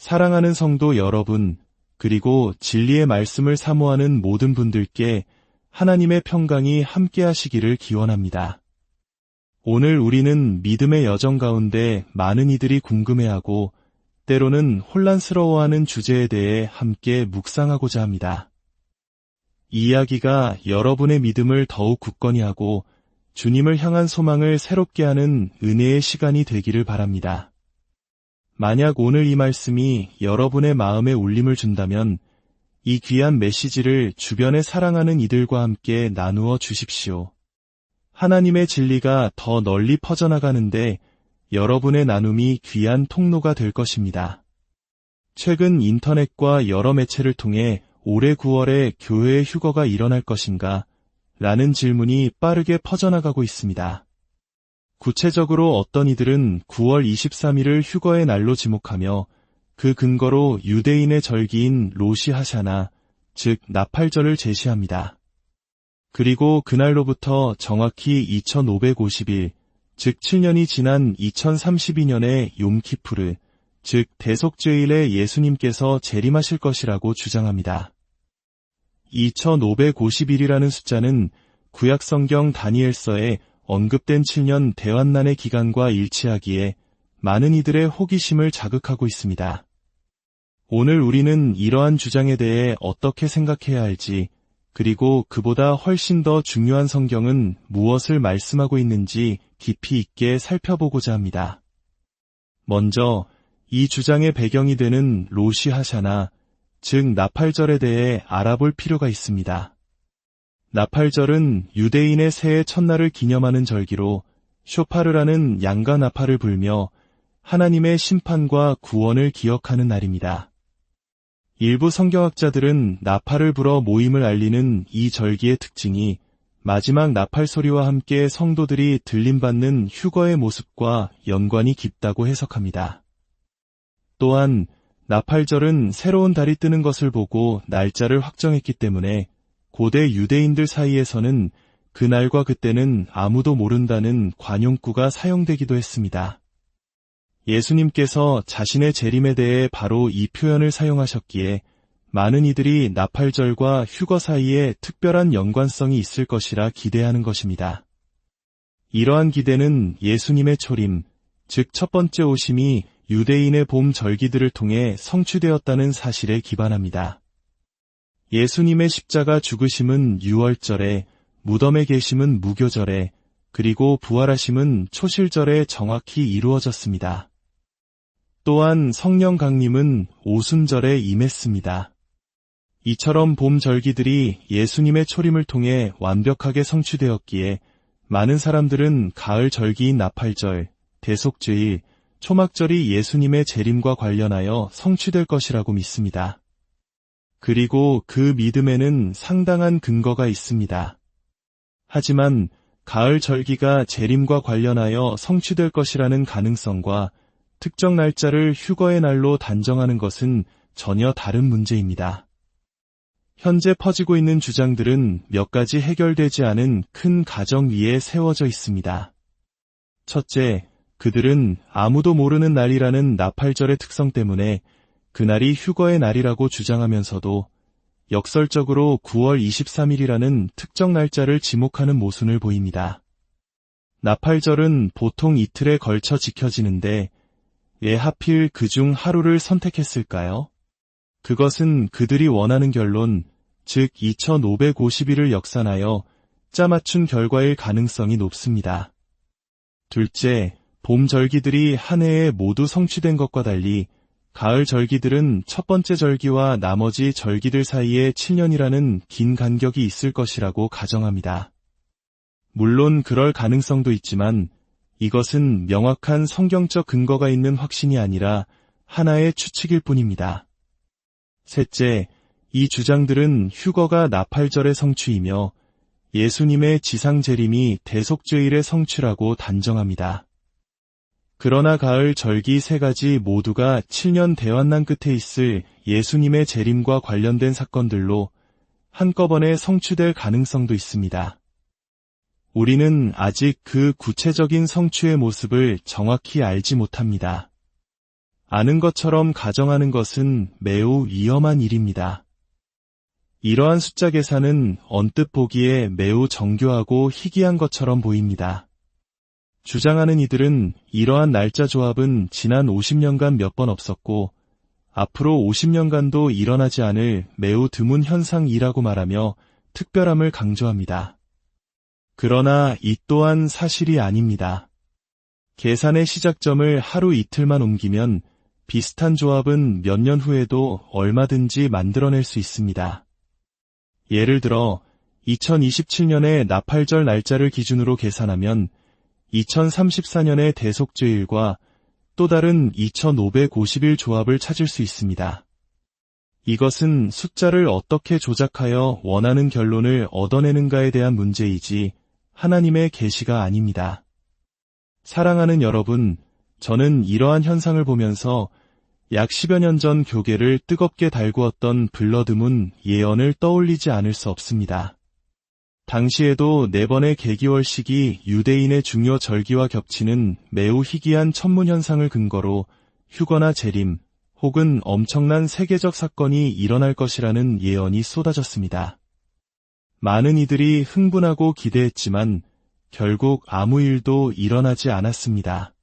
사랑하는 성도 여러분, 그리고 진리의 말씀을 사모하는 모든 분들께 하나님의 평강이 함께 하시기를 기원합니다. 오늘 우리는 믿음의 여정 가운데 많은 이들이 궁금해하고 때로는 혼란스러워하는 주제에 대해 함께 묵상하고자 합니다. 이 이야기가 여러분의 믿음을 더욱 굳건히 하고 주님을 향한 소망을 새롭게 하는 은혜의 시간이 되기를 바랍니다. 만약 오늘 이 말씀이 여러분의 마음에 울림을 준다면 이 귀한 메시지를 주변에 사랑하는 이들과 함께 나누어 주십시오. 하나님의 진리가 더 널리 퍼져나가는데 여러분의 나눔이 귀한 통로가 될 것입니다. 최근 인터넷과 여러 매체를 통해 올해 9월에 교회의 휴거가 일어날 것인가? 라는 질문이 빠르게 퍼져나가고 있습니다. 구체적으로 어떤 이들은 9월 23일을 휴거의 날로 지목하며 그 근거로 유대인의 절기인 로시 하샤나, 즉 나팔절을 제시합니다. 그리고 그날로부터 정확히 2550일, 즉 7년이 지난 2032년의 욤키푸르, 즉 대속죄일에 예수님께서 재림하실 것이라고 주장합니다. 2550일이라는 숫자는 구약성경 다니엘서에 언급된 7년 대환난의 기간과 일치하기에 많은 이들의 호기심을 자극하고 있습니다. 오늘 우리는 이러한 주장에 대해 어떻게 생각해야 할지, 그리고 그보다 훨씬 더 중요한 성경은 무엇을 말씀하고 있는지 깊이 있게 살펴보고자 합니다. 먼저 이 주장의 배경이 되는 로시 하샤나, 즉 나팔절에 대해 알아볼 필요가 있습니다. 나팔절은 유대인의 새해 첫날을 기념하는 절기로 쇼파르라는 양가 나팔을 불며 하나님의 심판과 구원을 기억하는 날입니다. 일부 성경학자들은 나팔을 불어 모임을 알리는 이 절기의 특징이 마지막 나팔 소리와 함께 성도들이 들림받는 휴거의 모습과 연관이 깊다고 해석합니다. 또한 나팔절은 새로운 달이 뜨는 것을 보고 날짜를 확정했기 때문에 고대 유대인들 사이에서는 그날과 그때는 아무도 모른다는 관용구가 사용되기도 했습니다. 예수님께서 자신의 재림에 대해 바로 이 표현을 사용하셨기에 많은 이들이 나팔절과 휴거 사이에 특별한 연관성이 있을 것이라 기대하는 것입니다. 이러한 기대는 예수님의 초림, 즉 첫 번째 오심이 유대인의 봄 절기들을 통해 성취되었다는 사실에 기반합니다. 예수님의 십자가 죽으심은 유월절에, 무덤에 계심은 무교절에, 그리고 부활하심은 초실절에 정확히 이루어졌습니다. 또한 성령 강림은 오순절에 임했습니다. 이처럼 봄 절기들이 예수님의 초림을 통해 완벽하게 성취되었기에 많은 사람들은 가을 절기인 나팔절, 대속죄일, 초막절이 예수님의 재림과 관련하여 성취될 것이라고 믿습니다. 그리고 그 믿음에는 상당한 근거가 있습니다. 하지만 가을 절기가 재림과 관련하여 성취될 것이라는 가능성과 특정 날짜를 휴거의 날로 단정하는 것은 전혀 다른 문제입니다. 현재 퍼지고 있는 주장들은 몇 가지 해결되지 않은 큰 가정 위에 세워져 있습니다. 첫째, 그들은 아무도 모르는 날이라는 나팔절의 특성 때문에 그날이 휴거의 날이라고 주장하면서도 역설적으로 9월 23일이라는 특정 날짜를 지목하는 모순을 보입니다. 나팔절은 보통 이틀에 걸쳐 지켜지는데 왜 하필 그중 하루를 선택했을까요? 그것은 그들이 원하는 결론, 즉 2550일을 역산하여 짜맞춘 결과일 가능성이 높습니다. 둘째, 봄 절기들이 한 해에 모두 성취된 것과 달리 가을 절기들은 첫 번째 절기와 나머지 절기들 사이에 7년이라는 긴 간격이 있을 것이라고 가정합니다. 물론 그럴 가능성도 있지만 이것은 명확한 성경적 근거가 있는 확신이 아니라 하나의 추측일 뿐입니다. 셋째, 이 주장들은 휴거가 나팔절의 성취이며 예수님의 지상 재림이 대속죄일의 성취라고 단정합니다. 그러나 가을 절기 세 가지 모두가 7년 대환난 끝에 있을 예수님의 재림과 관련된 사건들로 한꺼번에 성취될 가능성도 있습니다. 우리는 아직 그 구체적인 성취의 모습을 정확히 알지 못합니다. 아는 것처럼 가정하는 것은 매우 위험한 일입니다. 이러한 숫자 계산은 언뜻 보기에 매우 정교하고 희귀한 것처럼 보입니다. 주장하는 이들은 이러한 날짜 조합은 지난 50년간 몇 번 없었고 앞으로 50년간도 일어나지 않을 매우 드문 현상이라고 말하며 특별함을 강조합니다. 그러나 이 또한 사실이 아닙니다. 계산의 시작점을 하루 이틀만 옮기면 비슷한 조합은 몇 년 후에도 얼마든지 만들어낼 수 있습니다. 예를 들어 2027년의 나팔절 날짜를 기준으로 계산하면 2034년의 대속죄일과 또 다른 2550일 조합을 찾을 수 있습니다. 이것은 숫자를 어떻게 조작하여 원하는 결론을 얻어내는가에 대한 문제이지 하나님의 계시가 아닙니다. 사랑하는 여러분, 저는 이러한 현상을 보면서 약 10여 년 전 교계를 뜨겁게 달구었던 블러드문 예언을 떠올리지 않을 수 없습니다. 당시에도 4번의 개기월식이 유대인의 중요 절기와 겹치는 매우 희귀한 천문 현상을 근거로 휴거나 재림 혹은 엄청난 세계적 사건이 일어날 것이라는 예언이 쏟아졌습니다. 많은 이들이 흥분하고 기대했지만 결국 아무 일도 일어나지 않았습니다.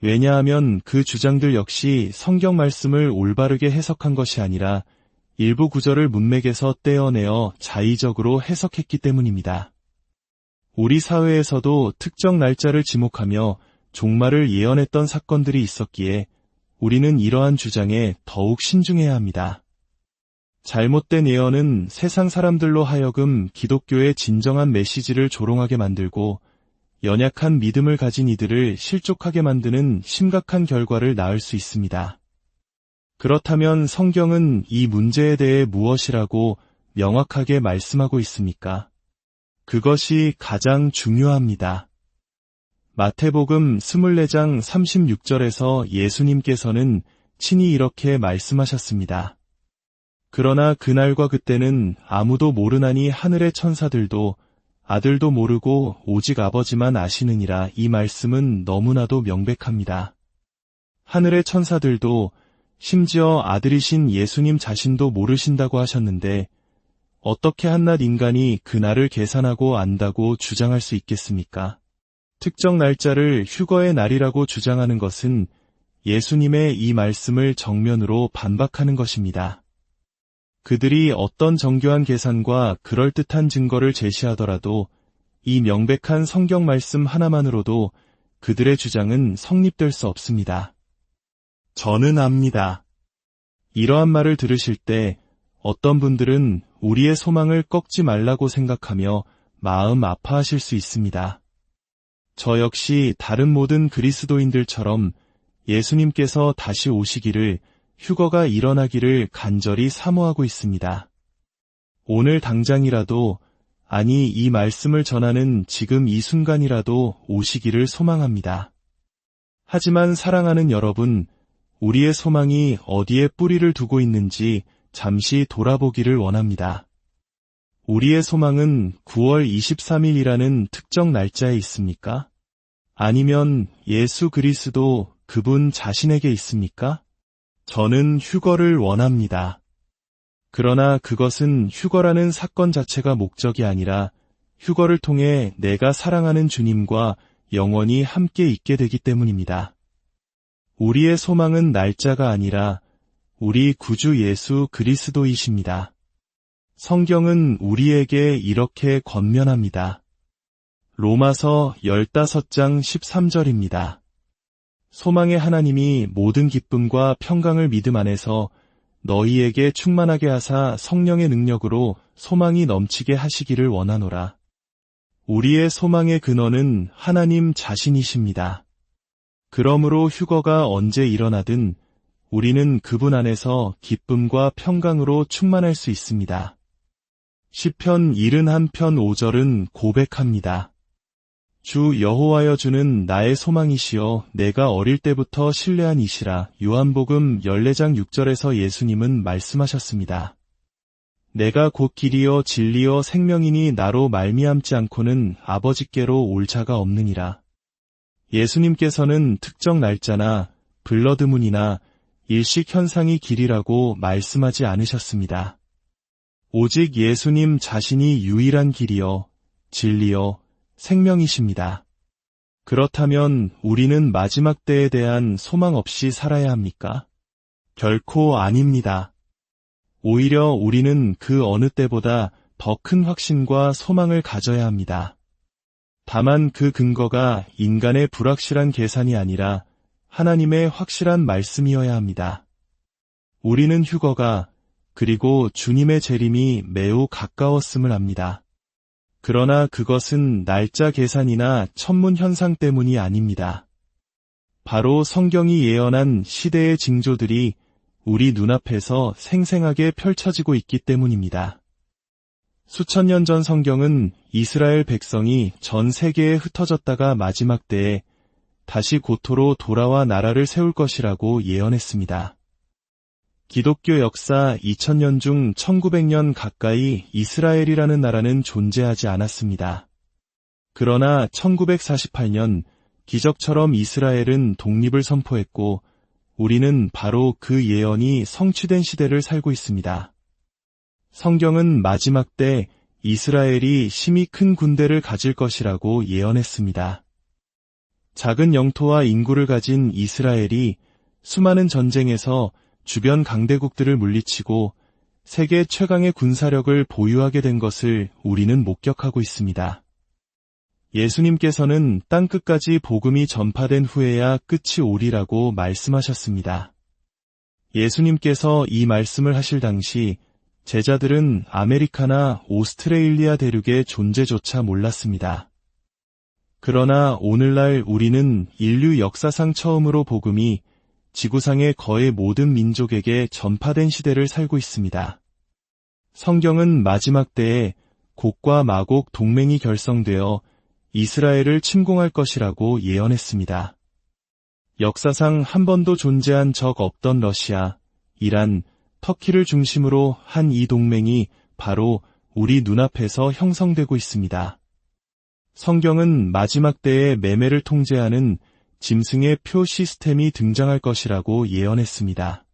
왜냐하면 그 주장들 역시 성경 말씀을 올바르게 해석한 것이 아니라 일부 구절을 문맥에서 떼어내어 자의적으로 해석했기 때문입니다. 우리 사회에서도 특정 날짜를 지목하며 종말을 예언했던 사건들이 있었기에 우리는 이러한 주장에 더욱 신중해야 합니다. 잘못된 예언은 세상 사람들로 하여금 기독교의 진정한 메시지를 조롱하게 만들고 연약한 믿음을 가진 이들을 실족하게 만드는 심각한 결과를 낳을 수 있습니다. 그렇다면 성경은 이 문제에 대해 무엇이라고 명확하게 말씀하고 있습니까? 그것이 가장 중요합니다. 마태복음 24장 36절에서 예수님께서는 친히 이렇게 말씀하셨습니다. 그러나 그날과 그때는 아무도 모르나니 하늘의 천사들도 아들도 모르고 오직 아버지만 아시느니라. 이 말씀은 너무나도 명백합니다. 하늘의 천사들도 심지어 아들이신 예수님 자신도 모르신다고 하셨는데 어떻게 한낱 인간이 그날을 계산하고 안다고 주장할 수 있겠습니까? 특정 날짜를 휴거의 날이라고 주장하는 것은 예수님의 이 말씀을 정면으로 반박하는 것입니다. 그들이 어떤 정교한 계산과 그럴듯한 증거를 제시하더라도 이 명백한 성경 말씀 하나만으로도 그들의 주장은 성립될 수 없습니다. 저는 압니다. 이러한 말을 들으실 때 어떤 분들은 우리의 소망을 꺾지 말라고 생각하며 마음 아파하실 수 있습니다. 저 역시 다른 모든 그리스도인들처럼 예수님께서 다시 오시기를, 휴거가 일어나기를 간절히 사모하고 있습니다. 오늘 당장이라도, 아니 이 말씀을 전하는 지금 이 순간이라도 오시기를 소망합니다. 하지만 사랑하는 여러분, 우리의 소망이 어디에 뿌리를 두고 있는지 잠시 돌아보기를 원합니다. 우리의 소망은 9월 23일이라는 특정 날짜에 있습니까? 아니면 예수 그리스도 그분 자신에게 있습니까? 저는 휴거를 원합니다. 그러나 그것은 휴거라는 사건 자체가 목적이 아니라 휴거를 통해 내가 사랑하는 주님과 영원히 함께 있게 되기 때문입니다. 우리의 소망은 날짜가 아니라 우리 구주 예수 그리스도이십니다. 성경은 우리에게 이렇게 권면합니다. 로마서 15장 13절입니다. 소망의 하나님이 모든 기쁨과 평강을 믿음 안에서 너희에게 충만하게 하사 성령의 능력으로 소망이 넘치게 하시기를 원하노라. 우리의 소망의 근원은 하나님 자신이십니다. 그러므로 휴거가 언제 일어나든 우리는 그분 안에서 기쁨과 평강으로 충만할 수 있습니다. 시편 71편 5절은 고백합니다. 주 여호와여, 주는 나의 소망이시여 내가 어릴 때부터 신뢰한 이시라. 요한복음 14장 6절에서 예수님은 말씀하셨습니다. 내가 곧 길이요 진리요 생명이니 나로 말미암지 않고는 아버지께로 올 자가 없느니라. 예수님께서는 특정 날짜나 블러드문이나 일식 현상이 길이라고 말씀하지 않으셨습니다. 오직 예수님 자신이 유일한 길이요, 진리요, 생명이십니다. 그렇다면 우리는 마지막 때에 대한 소망 없이 살아야 합니까? 결코 아닙니다. 오히려 우리는 그 어느 때보다 더 큰 확신과 소망을 가져야 합니다. 다만 그 근거가 인간의 불확실한 계산이 아니라 하나님의 확실한 말씀이어야 합니다. 우리는 휴거가 그리고 주님의 재림이 매우 가까웠음을 압니다. 그러나 그것은 날짜 계산이나 천문 현상 때문이 아닙니다. 바로 성경이 예언한 시대의 징조들이 우리 눈앞에서 생생하게 펼쳐지고 있기 때문입니다. 수천 년 전 성경은 이스라엘 백성이 전 세계에 흩어졌다가 마지막 때에 다시 고토로 돌아와 나라를 세울 것이라고 예언했습니다. 기독교 역사 2000년 중 1900년 가까이 이스라엘이라는 나라는 존재하지 않았습니다. 그러나 1948년 기적처럼 이스라엘은 독립을 선포했고 우리는 바로 그 예언이 성취된 시대를 살고 있습니다. 성경은 마지막 때 이스라엘이 심히 큰 군대를 가질 것이라고 예언했습니다. 작은 영토와 인구를 가진 이스라엘이 수많은 전쟁에서 주변 강대국들을 물리치고 세계 최강의 군사력을 보유하게 된 것을 우리는 목격하고 있습니다. 예수님께서는 땅끝까지 복음이 전파된 후에야 끝이 오리라고 말씀하셨습니다. 예수님께서 이 말씀을 하실 당시 제자들은 아메리카나 오스트레일리아 대륙의 존재조차 몰랐습니다. 그러나 오늘날 우리는 인류 역사상 처음으로 복음이 지구상의 거의 모든 민족에게 전파된 시대를 살고 있습니다. 성경은 마지막 때에 곡과 마곡 동맹이 결성되어 이스라엘을 침공할 것이라고 예언했습니다. 역사상 한 번도 존재한 적 없던 러시아, 이란, 터키를 중심으로 한 이 동맹이 바로 우리 눈앞에서 형성되고 있습니다. 성경은 마지막 때에 매매를 통제하는 짐승의 표 시스템이 등장할 것이라고 예언했습니다.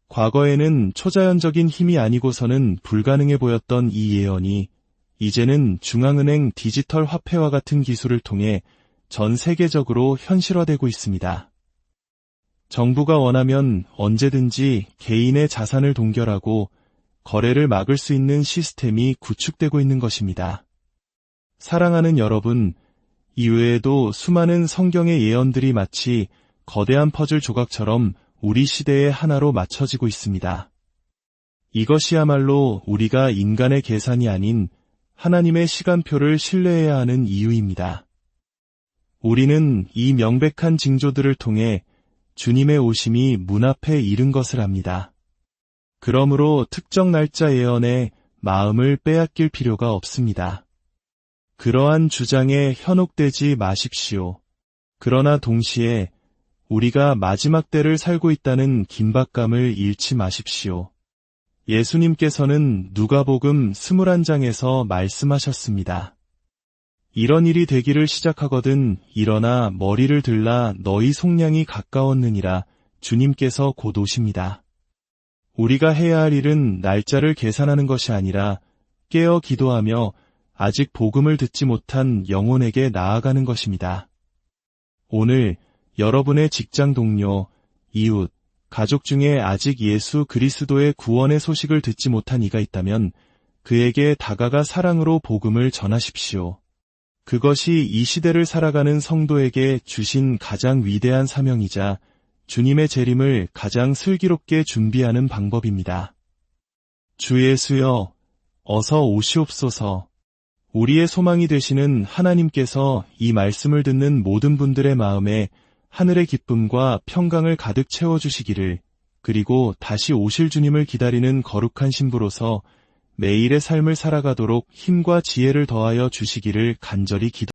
과거에는 초자연적인 힘이 아니고서는 불가능해 보였던 이 예언이 이제는 중앙은행 디지털 화폐와 같은 기술을 통해 전 세계적으로 현실화되고 있습니다. 정부가 원하면 언제든지 개인의 자산을 동결하고 거래를 막을 수 있는 시스템이 구축되고 있는 것입니다. 사랑하는 여러분, 이외에도 수많은 성경의 예언들이 마치 거대한 퍼즐 조각처럼 우리 시대의 하나로 맞춰지고 있습니다. 이것이야말로 우리가 인간의 계산이 아닌 하나님의 시간표를 신뢰해야 하는 이유입니다. 우리는 이 명백한 징조들을 통해 주님의 오심이 문 앞에 이른 것을 압니다. 그러므로 특정 날짜 예언에 마음을 빼앗길 필요가 없습니다. 그러한 주장에 현혹되지 마십시오. 그러나 동시에 우리가 마지막 때를 살고 있다는 긴박감을 잃지 마십시오. 예수님께서는 누가복음 21장에서 말씀하셨습니다. 이런 일이 되기를 시작하거든 일어나 머리를 들라 너희 속량이 가까웠느니라. 주님께서 곧 오십니다. 우리가 해야 할 일은 날짜를 계산하는 것이 아니라 깨어 기도하며 아직 복음을 듣지 못한 영혼에게 나아가는 것입니다. 오늘 여러분의 직장 동료, 이웃, 가족 중에 아직 예수 그리스도의 구원의 소식을 듣지 못한 이가 있다면 그에게 다가가 사랑으로 복음을 전하십시오. 그것이 이 시대를 살아가는 성도에게 주신 가장 위대한 사명이자 주님의 재림을 가장 슬기롭게 준비하는 방법입니다. 주 예수여, 어서 오시옵소서. 우리의 소망이 되시는 하나님께서 이 말씀을 듣는 모든 분들의 마음에 하늘의 기쁨과 평강을 가득 채워주시기를, 그리고 다시 오실 주님을 기다리는 거룩한 신부로서 매일의 삶을 살아가도록 힘과 지혜를 더하여 주시기를 간절히 기도합니다.